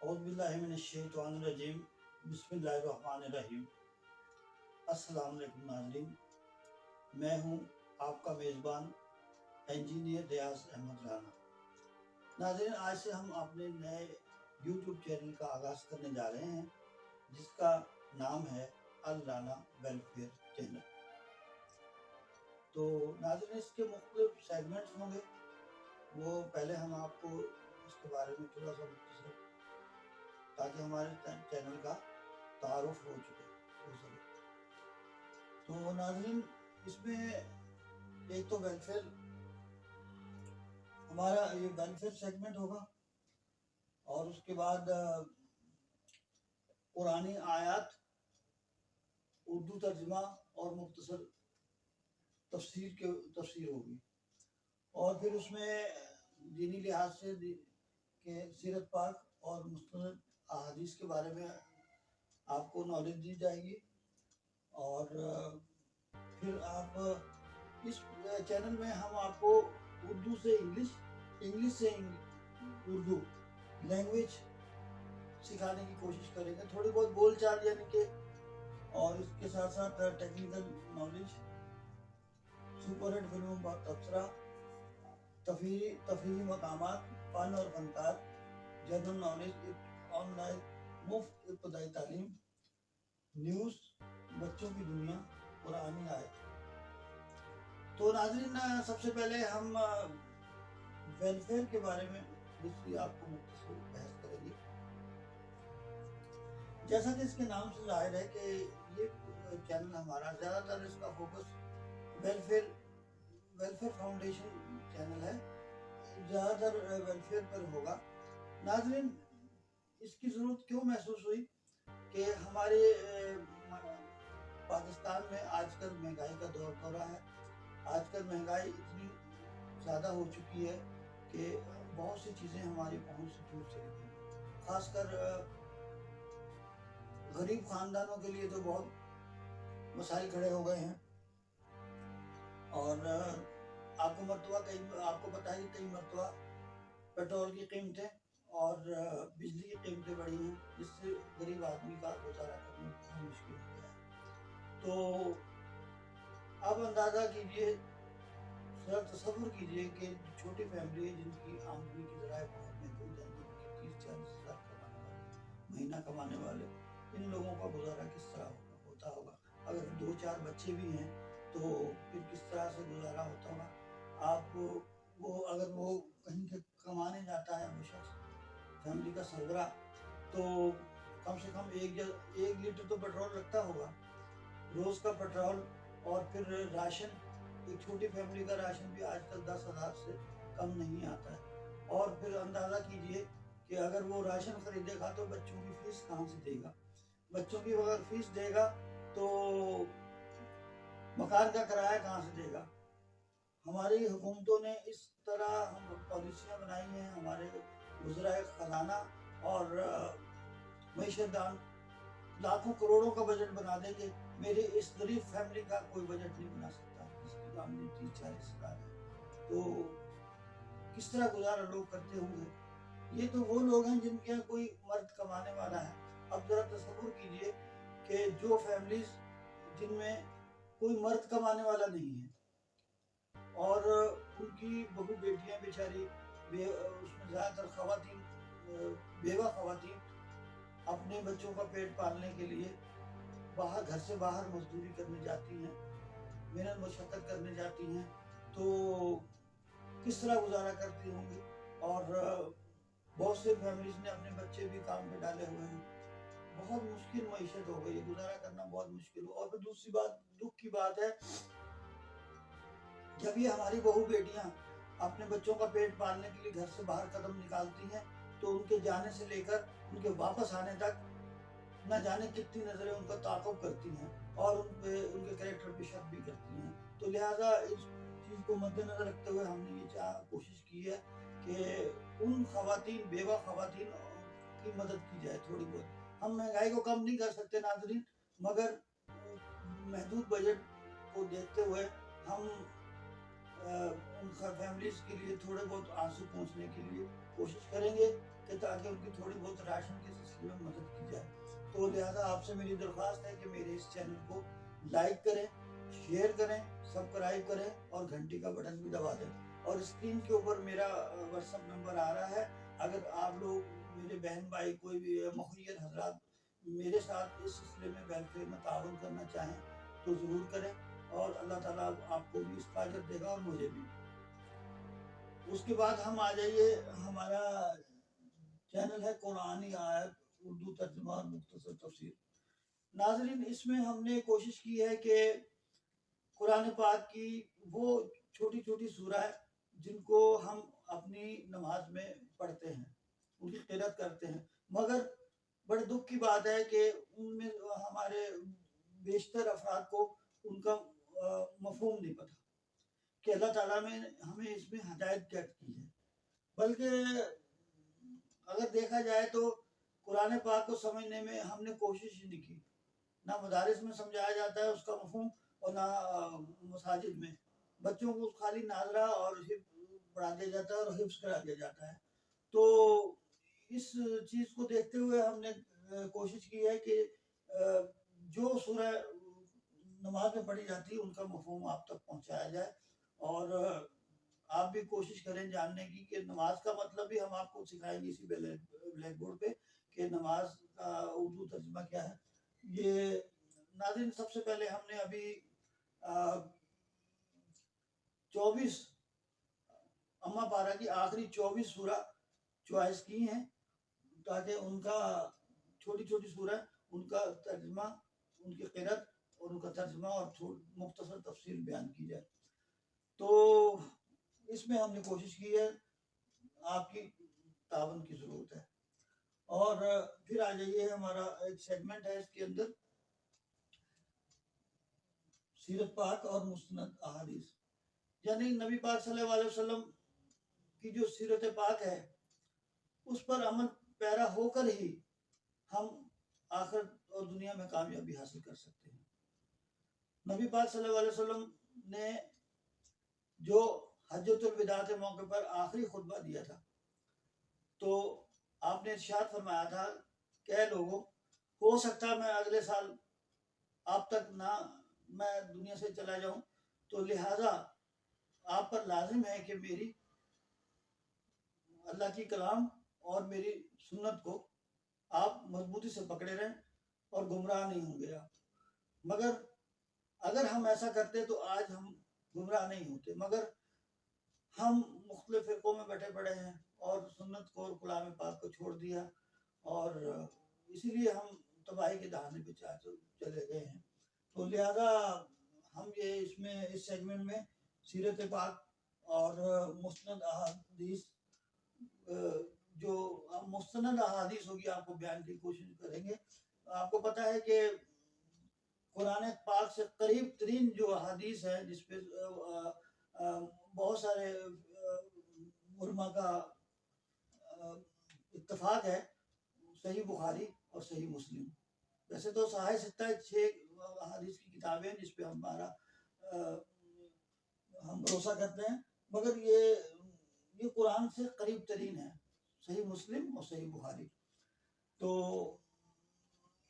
اعوذ باللہ من الشیطان الرجیم بسم اللہ الرحمن الرحیم۔ السلام علیکم ناظرین، میں ہوں آپ کا میزبان انجینئر ریاض احمد رانا۔ ناظرین، آج سے ہم اپنے نئے یوٹیوب چینل کا آغاز کرنے جا رہے ہیں جس کا نام ہے الرانا ویلفیئر چینل۔ تو ناظرین، اس کے مختلف سیگمنٹس ہوں گے، وہ پہلے ہم آپ کو اس کے بارے میں تھوڑا سا مختصر تاکہ ہمارے چینل کا تعارف ہو سکے۔ تو ناظرین، اس میں ایک تو ویلفیئر، ہمارا یہ ویلفیئر سیگمنٹ ہوگا، اور اس کے بعد قرآنی آیات، اردو ترجمہ اور مختصر تفسیر ہوگی، اور پھر اس میں دینی لحاظ سے کہ سیرت پاک اور مستند احادیث کے بارے میں آپ کو نالج دی جائے گی۔ اور پھر آپ اس چینل میں ہم آپ کو اردو سے انگلش سے اردو لینگویج سکھانے کی کوشش کریں گے، تھوڑی بہت بول چال یعنی کہ، اور اس کے ساتھ ساتھ ٹیکنیکل نالج، سپر ہٹ فلموں کا تبصرہ، تفریحی مقامات، فن اور فنکار، جنرل نالج، آن لائن مفت ابتدائی تعلیم، نیوز، بچوں کی دنیا، قرآنی آیت۔ تو ناظرین، سب سے پہلے ہم ویلفیئر کے بارے میں آپ کو مختصر بحث کریں گے۔ جیسا کہ اس کے نام سے ظاہر ہے کہ یہ چینل ہمارا زیادہ تر اس کا فوکس ویلفیئر فاؤنڈیشن چینل ہے، زیادہ تر ویلفیئر پر ہوگا۔ ناظرین، اس کی ضرورت کیوں محسوس ہوئی کہ ہمارے پاکستان میں آج کل مہنگائی کا دور ہو رہا ہے۔ آج کل مہنگائی اتنی زیادہ ہو چکی ہے کہ بہت سی چیزیں ہماری پہنچ سے دور چلی گئی، خاص کر غریب خاندانوں کے لیے تو بہت مسائل کھڑے ہو گئے ہیں۔ اور آپ کو پتہ ہے کہ کئی مرتبہ پیٹرول کی قیمتیں اور بجلی کی قیمتیں بڑھی ہیں، جس سے غریب آدمی کا گزارا کرنا بہت مشکل ہو گیا ہے۔ تو آپ اندازہ کیجئے، ذرا تصور کیجئے کہ چھوٹی فیملی ہے جن کی آمدنی کے ذرائع بہت محدود ہیں، جن کی 30-40 ہزار مہینہ کمانے والے، ان لوگوں کا گزارا کس طرح ہوتا ہوگا؟ اگر 2-4 بچے بھی ہیں تو پھر کس طرح سے گزارا ہوتا ہوگا؟ اگر وہ کہیں کمانے جاتا ہے، وہ شخص فیملی کا سربراہ، تو کم سے کم 1 لیٹر تو پیٹرول رکھتا ہوگا روز کا پیٹرول، اور پھر راشن، ایک چھوٹی فیملی کا راشن بھی آج کل 10,000 سے کم نہیں آتا ہے۔ اور پھر اندازہ کیجئے کہ اگر وہ راشن خریدے گا تو بچوں کی فیس کہاں سے دے گا؟ بچوں کی اگر فیس دے گا تو مکان کا کرایہ کہاں سے دے گا؟ ہماری حکومتوں نے اس طرح پالیسیاں بنائی ہیں، ہمارے وزرائے خزانہ اور معیشت دان لاکھوں کروڑوں کا بجٹ بنا دیں گے، میری اس غریب فیملی کا کوئی بجٹ نہیں بنا سکتا جس کی آمدنی 30-40 ہزار ہے۔ تو کس طرح گزارا لوگ کرتے ہوں گے؟ یہ تو وہ لوگ ہیں جن کے یہاں کوئی مرد کمانے والا ہے۔ اب ذرا تصور کیجئے کہ جو فیملیز جن میں کوئی مرد کمانے والا نہیں ہے، اور ان کی بہو بیٹیاں بیچاری، اس میں زیادہ تر خواتین، بیوہ خواتین اپنے بچوں کا پیٹ پالنے کے لیے گھر سے باہر مزدوری کرنے جاتی ہیں، محنت مشقت کرنے جاتی ہیں، تو کس طرح گزارا کرتی ہوں گی؟ اور بہت سے فیملیز نے اپنے بچے بھی کام پہ ڈالے ہوئے ہیں، بہت مشکل معیشت ہو گئی ہے، گزارا کرنا بہت مشکل ہو۔ اور پھر دوسری بات، دکھ کی بات ہے، جب یہ ہماری بہو بیٹیاں اپنے بچوں کا پیٹ پالنے کے لیے گھر سے باہر قدم نکالتی ہیں تو ان کے جانے سے لے کر ان کے واپس آنے تک نہ جانے کتنی نظریں ان کا تعاقب کرتی ہیں، اور ان کے کریکٹر پہ شک بھی کرتی ہیں۔ تو لہٰذا اس چیز کو مد نظر رکھتے ہوئے ہم نے یہ کوشش کی ہے کہ ان خواتین، بیوہ خواتین کی مدد کی جائے تھوڑی بہت۔ ہم مہنگائی کو کم نہیں کر سکتے ناظرین، مگر محدود بجٹ کو دیکھتے ہوئے ہم ان فیملیز کے لیے تھوڑے بہت آنسو پہنچنے کے لیے کوشش کریں گے کہ تاکہ ان کی تھوڑی بہت راشن کے سلسلے میں مدد کی جائے. تو لہٰذا آپ سے میری درخواست ہے کہ میرے اس چینل کو لائک کریں, شیئر کریں, سبسکرائب کریں اور گھنٹی کا بٹن بھی دبا دیں. اور اسکرین کے اوپر میرا واٹس ایپ نمبر آ رہا ہے. اگر آپ لوگ میرے بہن بھائی کوئی بھی مخیر حضرات میرے ساتھ اس سلسلے میں ویلفیئر میں تعاون کرنا چاہیں تو ضرور کریں, اور اللہ تعالیٰ آپ کو بھی اس کا اجر دے گا اور مجھے بھی. اس کے بعد ہم آ جائیے, ہمارا چینل ہے قرآنی آیت اردو ترجمہ اور مختصر تفسیر. ناظرین, اس میں ہم نے کوشش کی ہے کہ قرآن پاک کی وہ چھوٹی چھوٹی سورہ جن کو ہم اپنی نماز میں پڑھتے ہیں, ان کی قرأت کرتے ہیں, مگر بڑے دکھ کی بات ہے کہ ان میں ہمارے بیشتر افراد کو ان کا مفہوم نہیں پتہ کہ اللہ تعالیٰ نے ہمیں اس میں ہدایت کیا کی ہے. بلکہ اگر دیکھا جائے تو قرآن پاک کو سمجھنے میں ہم نے کوشش ہی نہیں کی. نہ مدارس میں سمجھایا جاتا ہے اس کا مفہوم, اور نہ مساجد میں. بچوں کو خالی ناظرہ اور پڑھا دیا جاتا ہے اور حفظ کرا دیا جاتا ہے. تو اس چیز کو دیکھتے ہوئے ہم نے کوشش کی ہے کہ جو سورہ نماز میں پڑھی جاتی ہے ان کا مفہوم آپ تک پہنچایا جائے, اور آپ بھی کوشش کریں جاننے کی کہ نماز کا مطلب بھی ہم آپ کو سکھائیں گے اسی بلیک بورڈ پہ کہ نماز کا اردو ترجمہ کیا ہے. یہ ناظرین, سب سے پہلے ہم نے ابھی 24 اما پارہ کی آخری 24 سورہ چوائس کی ہیں تاکہ ان کا چھوٹی چھوٹی سورہ ان کا ترجمہ, ان کی قرأت اور ان کا ترجمہ اور مختصر تفصیل بیان کی جائے. تو اس میں ہم نے کوشش کی ہے, آپ کی تعاون کی ضرورت ہے. اور پھر آ جائیے, ہمارا ایک سیگمنٹ ہے اس کے اندر سیرت پاک اور مستند احادیث, یعنی نبی پاک صلی اللہ علیہ وسلم کی جو سیرت پاک ہے اس پر عمل پیرا ہو کر ہی ہم آخرت اور دنیا میں کامیابی حاصل کر سکتے ہیں. نبی پاک صلی اللہ علیہ وسلم نے جو حجۃ الوداع کے موقع پر آخری خطبہ دیا تھا تو آپ نے ارشاد فرمایا تھا کہ اے لوگوں, ہو سکتا میں اگلے سال آپ تک نہ میں دنیا سے چلا جاؤں, تو لہٰذا آپ پر لازم ہے کہ میری اللہ کی کلام اور میری سنت کو آپ مضبوطی سے پکڑے رہیں اور گمراہ نہیں ہوں گے آپ. مگر اگر ہم ایسا کرتے تو آج ہم گمراہ نہیں ہوتے, مگر ہم مختلف فرقوں میں بیٹھے پڑے ہیں اور سنت کو اور کلام پاک کو چھوڑ دیا, اور اسی لیے ہم تباہی کے دہانے پہ چلے گئے ہیں. تو لہذا ہم یہ اس میں اس سیگمنٹ میں سیرت پاک اور مستند احادیث, جو مستند احادیث ہوگی آپ کو بیان کی کوشش کریں گے. آپ کو پتہ ہے کہ قرآن پاک سے قریب ترین جو احادیث ہے جس پہ بہت سارے علماء کا اتفاق ہے, صحیح بخاری اور صحیح مسلم. ویسے تو صحیح ستہ 6 احادیث کی کتابیں ہیں جس پہ ہم بھروسہ کرتے ہیں, مگر یہ قرآن سے قریب ترین ہے, صحیح مسلم اور صحیح بخاری. تو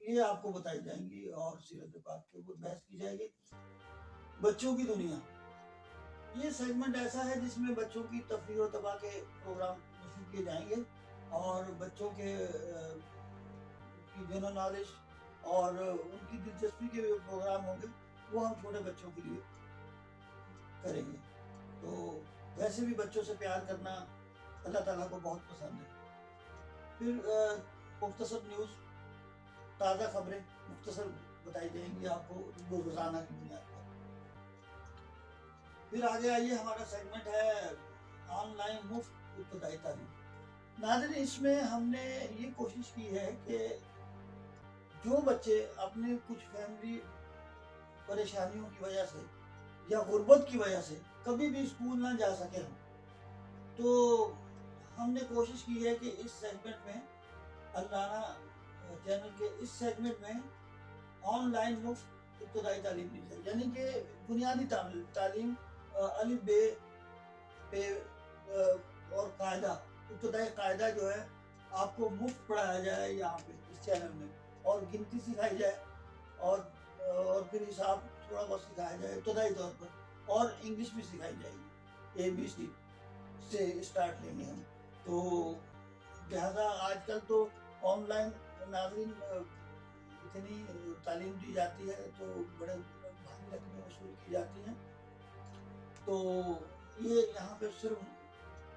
یہ آپ کو بتائی جائیں گی اور سیرت پاک کے اوپر بحث کی جائے گی. بچوں کی دنیا, یہ سیگمنٹ ایسا ہے جس میں بچوں کی تفریح و تباہ کے پروگرام نشر کیے جائیں گے, اور بچوں کے کی جنرل نالج اور ان کی دلچسپی کے پروگرام ہوں گے, وہ ہم چھوٹے بچوں کے لیے کریں گے. تو ویسے بھی بچوں سے پیار کرنا اللہ تعالیٰ کو بہت پسند ہے. پھر مختصر نیوز, تازہ خبریں مختصر بتائی جائیں گی آپ کو روزانہ کی بنیاد پر. پھر آگے آئیے, ہمارا سیگمنٹ ہے آن لائن مفت ابتدائی تعلیم. ناظرین, اس میں ہم نے یہ کوشش کی ہے کہ جو بچے اپنے کچھ فیملی پریشانیوں کی وجہ سے یا غربت کی وجہ سے کبھی بھی اسکول نہ جا سکے ہوں, تو ہم نے کوشش کی ہے کہ اس سیگمنٹ میں الرانا چینل کے اس سیگمنٹ میں آن لائن مفت ابتدائی تعلیم دی جائے, یعنی کہ بنیادی تعلیم الف بے پہ اور قاعدہ، ابتدائی قاعدہ جو ہے آپ کو مفت پڑھایا جائے یہاں پہ اس چینل میں، اور گنتی سکھائی جائے، اور پھر حساب تھوڑا بہت سکھایا جائے ابتدائی طور پر، اور انگلش بھی سکھائی جائے گی، ABC سے اسٹارٹ لیں گے ہم۔ تو لہٰذا آج کل تو آن لائن ناظرین اتنی تعلیم دی جاتی ہے تو بڑے بھاری رقمیں وصول کی جاتی ہیں، تو یہ یہاں پہ صرف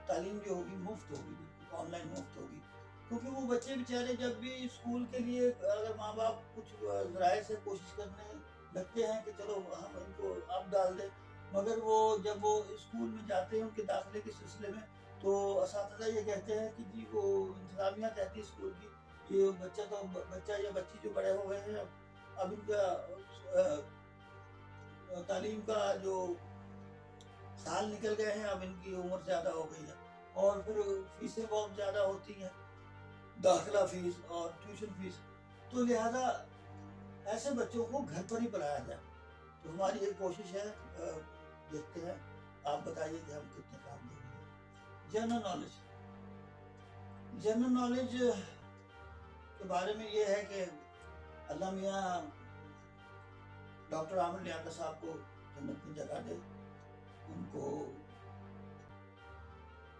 تعلیم جو ہوگی مفت ہوگی، آن لائن مفت ہوگی، کیونکہ وہ بچے بیچارے جب بھی اسکول کے لیے اگر ماں باپ کچھ ذرائع سے کوشش کرنے لگتے ہیں کہ چلو ہم ان کو اب ڈال دیں، مگر وہ جب وہ اسکول میں جاتے ہیں ان کے داخلے کے سلسلے میں، تو اساتذہ یہ کہتے ہیں کہ جی وہ انتظامیہ کہتی ہے اسکول کی، یہ بچہ یا بچی جو بڑے ہوئے ہیں اب ان کا تعلیم کا جو سال نکل گئے ہیں، اب ان کی عمر زیادہ ہو گئی ہے، اور پھر فیسیں بہت زیادہ ہوتی ہیں، داخلہ فیس اور ٹیوشن فیس، تو لہذا ایسے بچوں کو گھر پر ہی پڑھایا جائے۔ تو ہماری ایک کوشش ہے، دیکھتے ہیں، آپ بتائیے کہ ہم کتنے کام دیں گے۔ جنرل نالج کے بارے میں یہ ہے کہ اللہ میاں ڈاکٹر عامر لیاقت صاحب کو جنت میں جگہ دے،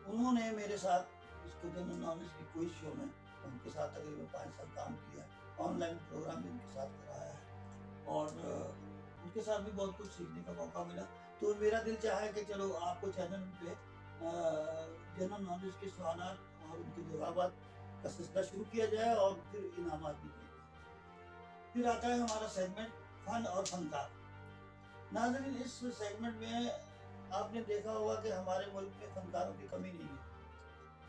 انہوں نے میرے ساتھ اس کو جنرل نالج کی کوئی شو میں ان کے ساتھ تقریباً 5 سال کام کیا ہے، آن لائن پروگرام بھی ان کے ساتھ کرایا ہے، اور ان کے ساتھ بھی بہت کچھ سیکھنے کا موقع ملا۔ تو میرا دل چاہا ہے کہ چلو آپ کو چینل پہ جنرل نالج کے سوالات اور ان کے جوابات کا سلسلہ شروع کیا جائے، اور پھر انعامات بھی دیے جائیں۔ پھر آتا ہے ہمارا سیگمنٹ فن اور فنکار۔ ناظرین، اس سیگمنٹ میں آپ نے دیکھا ہوگا کہ ہمارے ملک میں فنکاروں کی کمی نہیں ہے،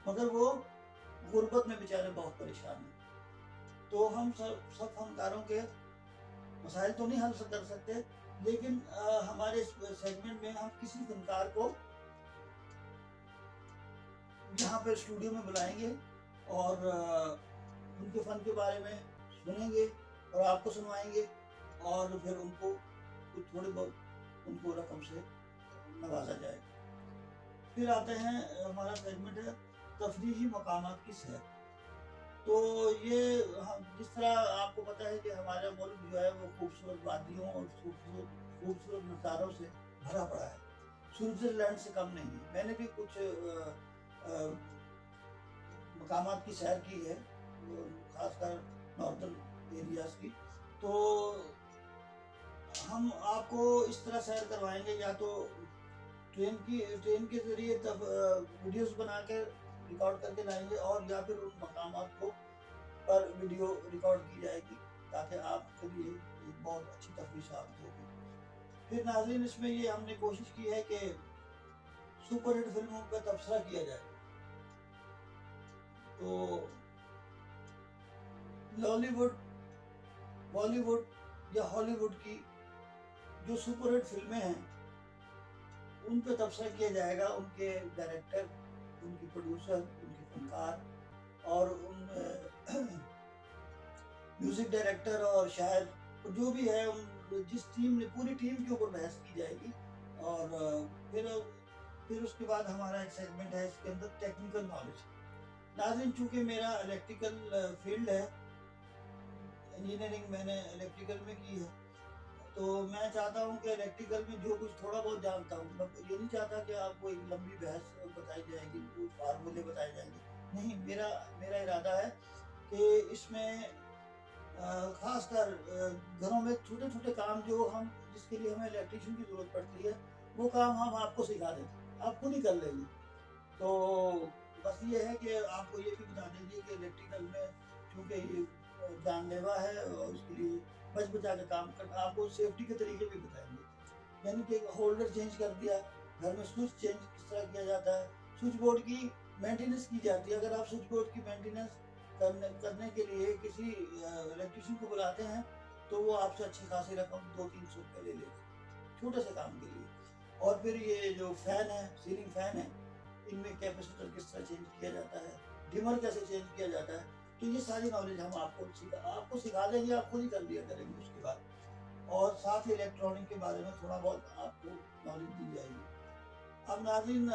مگر وہ غربت میں بیچارے بہت پریشان ہیں۔ تو ہم سب فنکاروں کے مسائل تو نہیں حل کر سکتے، لیکن ہمارے سیگمنٹ میں ہم کسی فنکار کو یہاں پہ اسٹوڈیو میں بلائیں گے، اور ان کے فن کے بارے میں سنیں گے اور آپ کو سنوائیں گے، اور پھر ان کو کچھ تھوڑے بہت ان کو رقم سے نوازا جائے گا۔ پھر آتے ہیں ہمارا سیگمنٹ ہے تفریحی مقامات کی سیر۔ تو یہ جس طرح آپ کو پتہ ہے کہ ہمارا ملک جو ہے وہ خوبصورت وادیوں اور خوبصورت نظاروں سے بھرا پڑا ہے، سوئٹزرلینڈ سے کم نہیں ہے۔ میں نے بھی کچھ مقامات کی سیر کی ہے، خاص کر ناردرن ایریاز کی، تو ہم آپ کو اس طرح سیر کروائیں گے، یا تو ٹرین کے ذریعے ویڈیوز بنا کے ریکارڈ کر کے لائیں گے، اور یا پھر ان مقامات کو پر ویڈیو ریکارڈ کی جائے گی، تاکہ آپ کے لیے ایک بہت اچھی تفریح ثابت ہوگی۔ پھر ناظرین، اس میں یہ ہم نے کوشش کی ہے کہ سپر ہٹ فلموں پہ تبصرہ کیا جائے۔ تو لالی ووڈ، بالی ووڈ یا ہالی ووڈ کی جو سپر ہٹ فلمیں ہیں ان پہ تبصرہ کیا جائے گا، ان کے ڈائریکٹر، ان کی پروڈیوسر، ان کے فنکار، اور ان میوزک ڈائریکٹر اور شاعر جو بھی ہے، جس ٹیم نے، پوری ٹیم کے اوپر بحث کی جائے گی۔ اور پھر اس کے بعد ہمارا ایک سیگمنٹ ہے اس کے اندر ٹیکنیکل نالج۔ ناظرین، چونکہ میرا الیکٹریکل فیلڈ ہے، انجینئرنگ میں نے الیکٹریکل میں کی ہے، تو میں چاہتا ہوں کہ الیکٹریکل میں جو کچھ تھوڑا بہت جانتا ہوں، میں یہ نہیں چاہتا کہ آپ کو ایک لمبی بحث بتائی جائے گی، کچھ فارمولے بتائے جائیں گے، نہیں، میرا ارادہ ہے کہ اس میں خاص کر گھروں میں چھوٹے چھوٹے کام جس کے لیے ہمیں الیکٹریشین کی ضرورت پڑتی ہے، وہ کام ہم آپ کو سکھا دیں، آپ خود ہی کر لیں گے۔ تو بس یہ ہے کہ آپ کو یہ بھی بتا دیں گے کہ الیکٹریکل میں چونکہ یہ جان لیوا ہے، اور اس کے لیے بچ بچا کے کام کرنا، آپ کو سیفٹی کے طریقے بھی بتائیں گے، یعنی کہ ہولڈر چینج کر دیا، گھر میں سوئچ چینج کس طرح کیا جاتا ہے، سوئچ بورڈ کی مینٹیننس کی جاتی ہے۔ اگر آپ سوئچ بورڈ کی مینٹیننس کرنے کے لیے کسی الیکٹریشین کو بلاتے ہیں تو وہ آپ سے اچھی خاصی رقم 200-300 روپے لے لیتے ہیں چھوٹے سے کام کے لیے۔ اور پھر یہ جو فین ہے، سیلنگ فین ہے، ان میں کیپیسیٹر کس طرح چینج کیا جاتا ہے، ڈیمر کیسے چینج کیا جاتا ہے، تو یہ ساری نالج ہم آپ کو سکھا دیں گے، آپ خود ہی کر لیا کریں گے اس کے بعد۔ اور ساتھ ہی الیکٹرانک کے بارے میں تھوڑا بہت آپ کو نالج دی جائے گی۔ اب ناظرین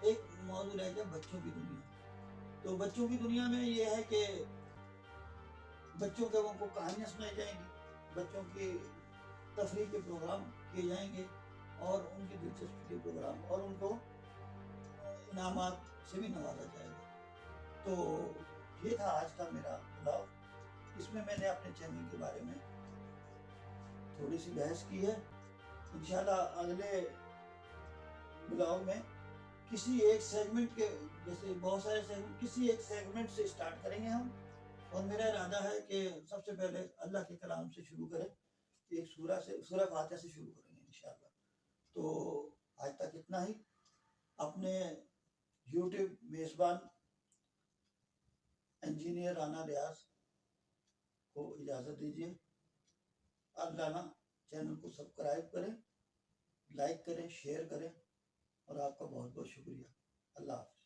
ایک موضوع رہ گیا بچوں کی دنیا. تو بچوں کی دنیا میں یہ ہے کہ بچوں کے کو کہانیاں سنائی جائیں گی, بچوں کی تفریح کے پروگرام کیے جائیں گے, اور ان کی دلچسپی کے پروگرام, اور ان کو انعامات سے بھی نوازا جائے گا. تو یہ تھا آج کا میرا بلاگ. اس میں نے اپنے چینل کے بارے میں تھوڑی سی بحث کی ہے. انشاءاللہ اگلے بلاگ میں کسی ایک سیگمنٹ کے, جیسے بہت سارے سیگمنٹ, کسی ایک سیگمنٹ سے اسٹارٹ کریں گے ہم. اور میرا ارادہ ہے کہ سب سے پہلے اللہ کے کلام سے شروع کریں, ایک سورہ فاتحہ سے شروع کریں گے انشاءاللہ. تو آج تک اتنا ہی. اپنے یوٹیوب میزبان انجینئر رانا ریاض کو اجازت دیجیے. آپ رانا چینل کو سبسکرائب کریں, لائک کریں, شیئر کریں, اور آپ کا بہت بہت شکریہ. اللہ حافظ.